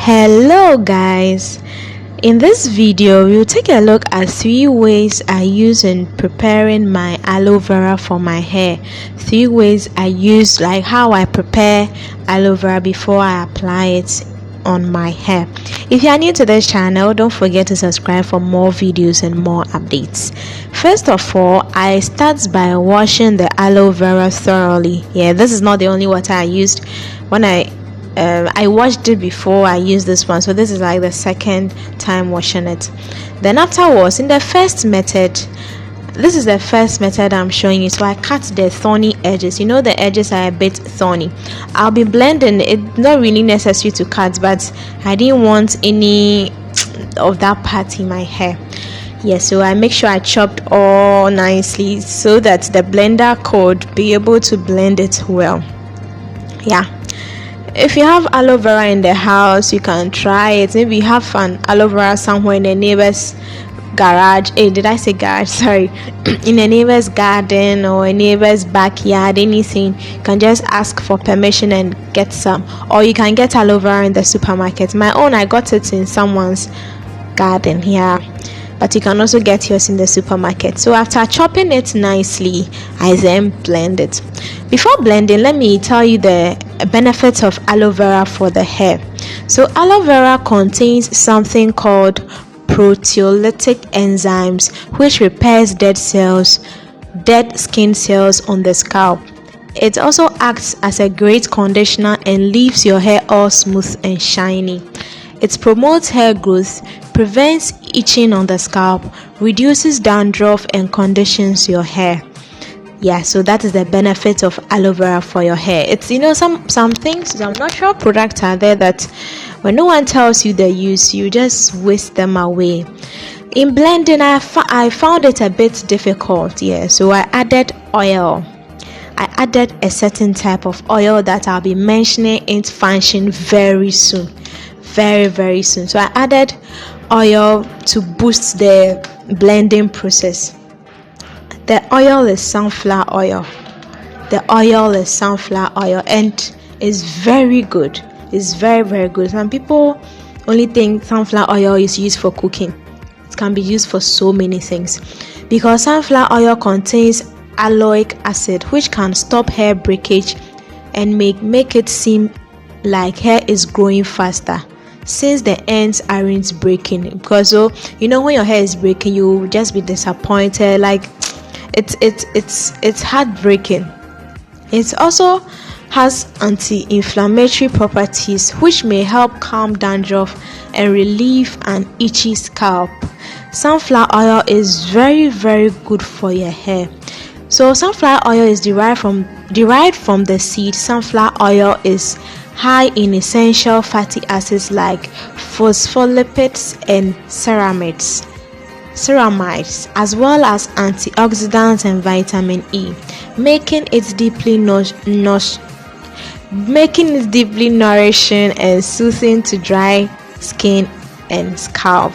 Hello guys, in this video we'll take a look at 3 ways I use in preparing my aloe vera for my hair. 3 ways I use, like how I prepare aloe vera before I apply it on my hair. If you are new to this channel, don't forget to subscribe for more videos and more updates. First of all, I start by washing the aloe vera thoroughly. This is not the only water I used. When I washed it before I used this one, so this is like the second time washing it. Then afterwards, in the first method, this is the first method I'm showing you. So I cut the thorny edges. You know, the edges are a bit thorny. I'll be blending. It's not really necessary to cut, but I didn't want any of that part in my hair. So I make sure I chopped all nicely so that the blender could be able to blend it well. If you have aloe vera in the house, you can try it. Maybe you have an aloe vera somewhere in the neighbor's garage. Did I say garage? Sorry. In a neighbor's garden or a neighbor's backyard, anything. You can just ask for permission and get some. Or you can get aloe vera in the supermarket. My own, I got it in someone's garden here. But you can also get yours in the supermarket. So after chopping it nicely, I then blend it. Before blending, let me tell you the benefits of aloe vera for the hair. So aloe vera contains something called proteolytic enzymes, which repairs dead skin cells on the scalp. It also acts as a great conditioner and leaves your hair all smooth and shiny. It promotes hair growth, prevents itching on the scalp, reduces dandruff, and conditions your hair. So that is the benefit of aloe vera for your hair. It's, some things, some natural products are there that when no one tells you the use, you just waste them away. In blending, I found it a bit difficult. So I added oil. I added a certain type of oil that I'll be mentioning its function very soon. Very soon. So I added oil to boost the blending process. The oil is sunflower oil. And it's very good. It's very good. Some people only think sunflower oil is used for cooking. It can be used for so many things, because sunflower oil contains aloic acid, which can stop hair breakage and make it seem like hair is growing faster, since the ends aren't breaking. Because when your hair is breaking, you will just be disappointed, like it's heartbreaking. It also has anti-inflammatory properties, which may help calm dandruff and relieve an itchy scalp. Sunflower oil is very good for your hair. So sunflower oil is derived from the seed. Sunflower oil is high in essential fatty acids like phospholipids and ceramides, as well as antioxidants and vitamin E, making it deeply nourishing and soothing to dry skin and scalp.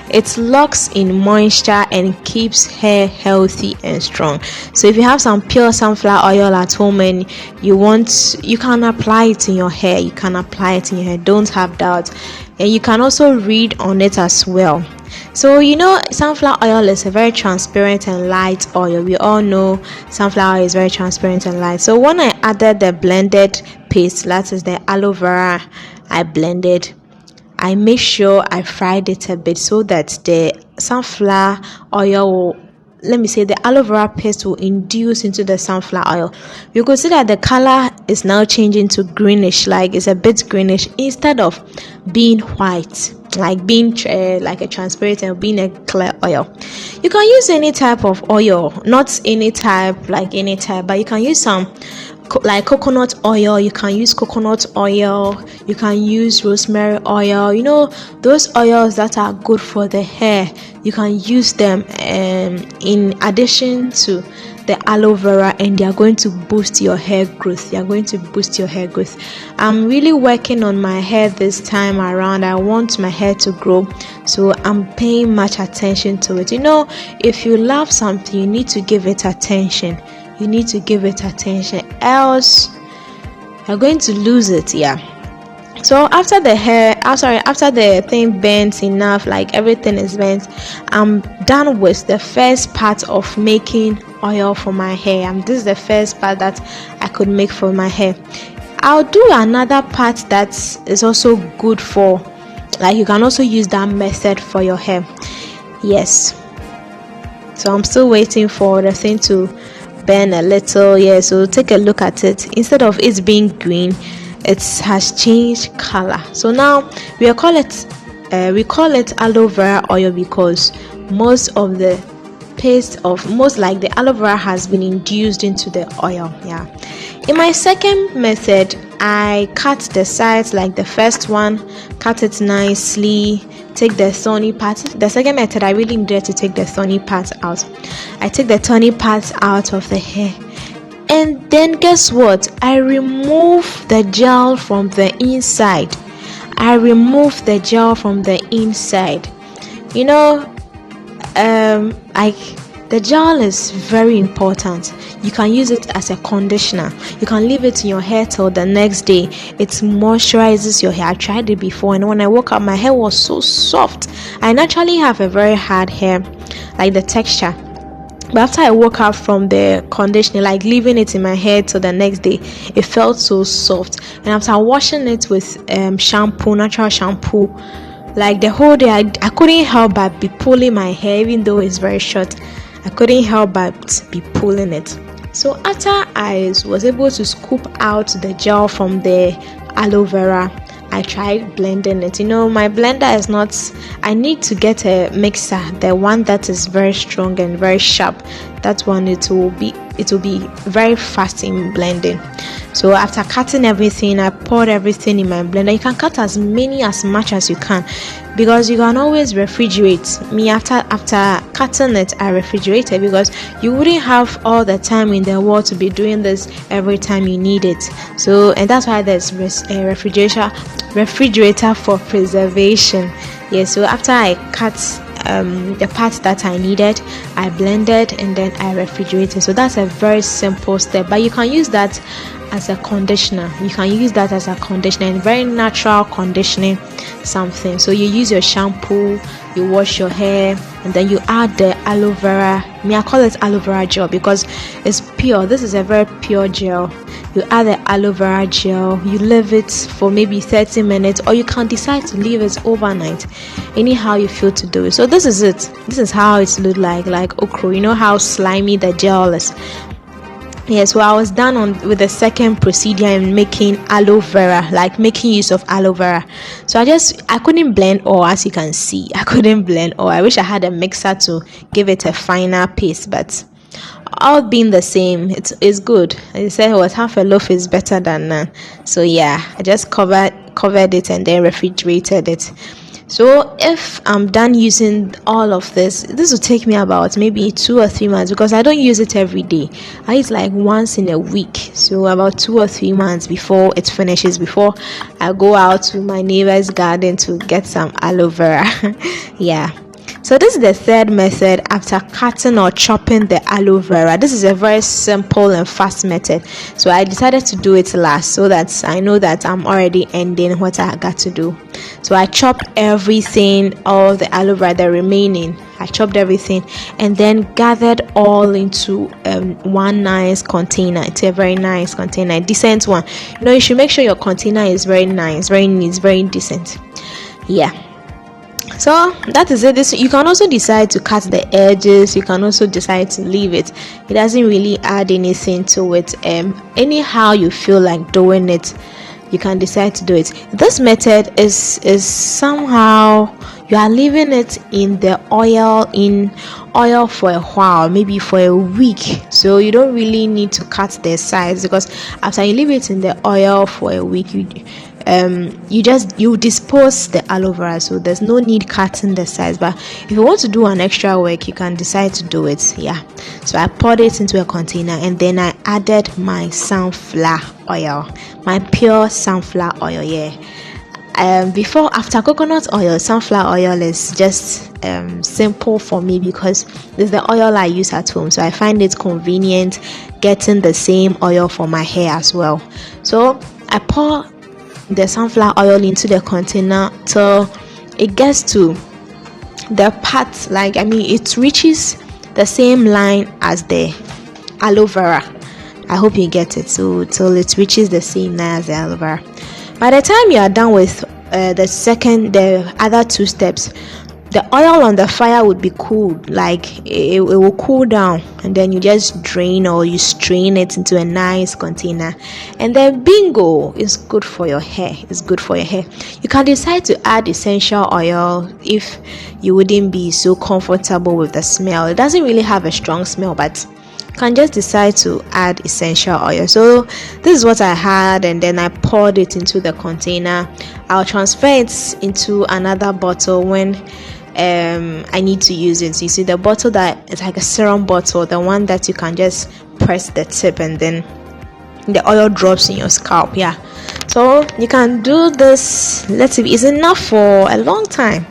It locks in moisture and keeps hair healthy and strong. So if you have some pure sunflower oil at home and you can apply it in your hair. Don't have doubt. And you can also read on it as well. So sunflower oil is a very transparent and light oil. We all know sunflower oil is very transparent and light. So when I added the blended paste, that is the aloe vera I blended, I make sure I fried it a bit so that the sunflower oil the aloe vera paste will induce into the sunflower oil. You could see that the color is now changing to greenish, like it's a bit greenish instead of being white, like being like a transparent and being a clear oil. You can use any type of oil, not any type, but you can use some like coconut oil. You can use coconut oil, you can use rosemary oil, those oils that are good for the hair. You can use them in addition to the aloe vera, and they are going to boost your hair growth. I'm really working on my hair this time around. I want my hair to grow, so I'm paying much attention to it. If you love something, you need to give it attention. Else you're going to lose it. So after after the thing bends enough, like everything is bent, I'm done with the first part of making oil for my hair. This is the first part that I could make for my hair. I'll do another part that is also good for, like, you can also use that method for your hair. Yes. So I'm still waiting for the thing to burn a little. Yeah, so take a look at it. Instead of it being green, it has changed color. So now we call it aloe vera oil, because most of the the aloe vera has been induced into the oil. Yeah. In my second method, I cut the sides like the first one, cut it nicely, take the thorny part. The second method, I really needed to take the thorny part out. I take the thorny part out of the hair, and then guess what? I remove the gel from the inside. You know, the gel is very important. You can use it as a conditioner. You can leave it in your hair till the next day. It moisturizes your hair. I tried it before, and when I woke up, my hair was so soft. I naturally have a very hard hair, like the texture. But after I woke up from the conditioner, like leaving it in my hair till the next day, it felt so soft. And after washing it with natural shampoo, like the whole day, I couldn't help but be pulling my hair, even though it's very short. I couldn't help but be pulling it. So after I was able to scoop out the gel from the aloe vera, I tried blending it. My blender is not, I need to get a mixer, the one that is very strong and very sharp. That one, it will be very fast in blending. So after cutting everything, I poured everything in my blender. You can cut as much as you can, because you can always refrigerate. Me, after cutting it, I refrigerated, because you wouldn't have all the time in the world to be doing this every time you need it. So, and that's why there's a refrigerator for preservation. Yeah. So after I cut the part that I needed, I blended, and then I refrigerated. So that's a very simple step, but you can use that as a conditioner. And very natural conditioning something. So you use your shampoo, you wash your hair, and then you add the aloe vera. I call it aloe vera gel because it's pure. This is a very pure gel. You add the aloe vera gel, you leave it for maybe 30 minutes, or you can decide to leave it overnight, anyhow you feel to do it. So this is it. This is how it looks like okra. You know how slimy the gel is. Yeah, so I was done with the second procedure in making aloe vera, like making use of aloe vera. So I couldn't blend all, as you can see. I couldn't blend all. I wish I had a mixer to give it a finer paste, but all being the same, it's good. I said, what half a loaf is better than none. So yeah, I just covered it and then refrigerated it. So if I'm done using all of this will take me about maybe 2 or 3 months, because I don't use it every day. I use like once in a week. So about 2 or 3 months before it finishes, before I go out to my neighbor's garden to get some aloe vera. Yeah. So this is the third method after cutting or chopping the aloe vera. This is a very simple and fast method. So I decided to do it last, so that I know that I'm already ending what I got to do. So I chopped everything, all the aloe vera, the remaining. I chopped everything and then gathered all into one nice container. It's a very nice container, a decent one. You should make sure your container is very nice, very neat, very decent. Yeah. So that is it. You can also decide to cut the edges. You can also decide to leave it. It doesn't really add anything to it. Anyhow you feel like doing it, you can decide to do it. This method is somehow you are leaving it in the oil for a while, maybe for a week. So you don't really need to cut the sides, because after you leave it in the oil for a week, you dispose the aloe vera, so there's no need cutting the sides. But if you want to do an extra work, you can decide to do it. Yeah. So I poured it into a container, and then I added my sunflower oil, my pure sunflower oil. Yeah. After coconut oil, sunflower oil is just simple for me, because it's the oil I use at home, so I find it convenient getting the same oil for my hair as well. So I pour the sunflower oil into the container till it gets to the part, like it reaches the same line as the aloe vera. I hope you get it. So till it reaches the same line as the aloe vera. By the time you are done with the other two steps, the oil on the fire would be cooled, like it will cool down, and then you just drain or you strain it into a nice container, and then bingo, it's good for your hair. It's good for your hair. You can decide to add essential oil if you wouldn't be so comfortable with the smell. It doesn't really have a strong smell, but you can just decide to add essential oil. So this is what I had, and then I poured it into the container. I'll transfer it into another bottle when I need to use it. So you see the bottle that is like a serum bottle, the one that you can just press the tip and then the oil drops in your scalp. Yeah, so you can do this. Let's see, it's enough for a long time.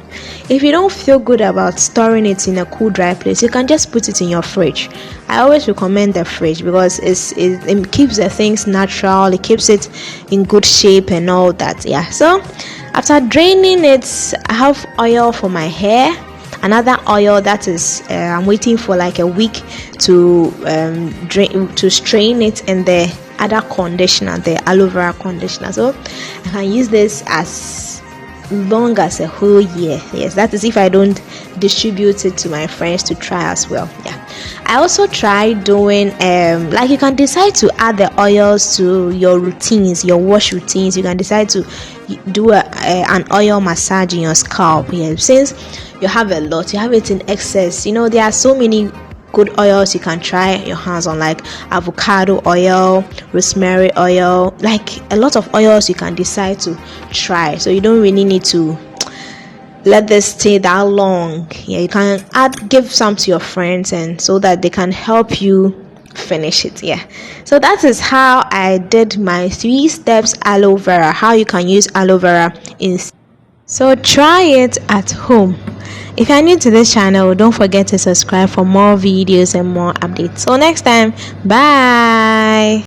If you don't feel good about storing it in a cool, dry place, you can just put it in your fridge. I always recommend the fridge because it keeps the things natural, it keeps it in good shape and all that. Yeah, so after draining it, I have oil for my hair, another oil that is I'm waiting for like a week to strain it, and the other conditioner, the aloe vera conditioner. So I can use this as long as a whole year. Yes, that is if I don't distribute it to my friends to try as well. Yeah, I also try doing like you can decide to add the oils to your routines, your wash routines. You can decide to do an oil massage in your scalp. Yeah, since you have a lot, you have it in excess, there are so many good oils you can try your hands on, like avocado oil, rosemary oil, like a lot of oils you can decide to try. So you don't really need to let this stay that long. Yeah, you can give some to your friends, and so that they can help you finish it. Yeah, so that is how I did my 3 steps aloe vera, how you can use aloe vera in. So try it at home. If you are new to this channel, don't forget to subscribe for more videos and more updates. So next time, bye.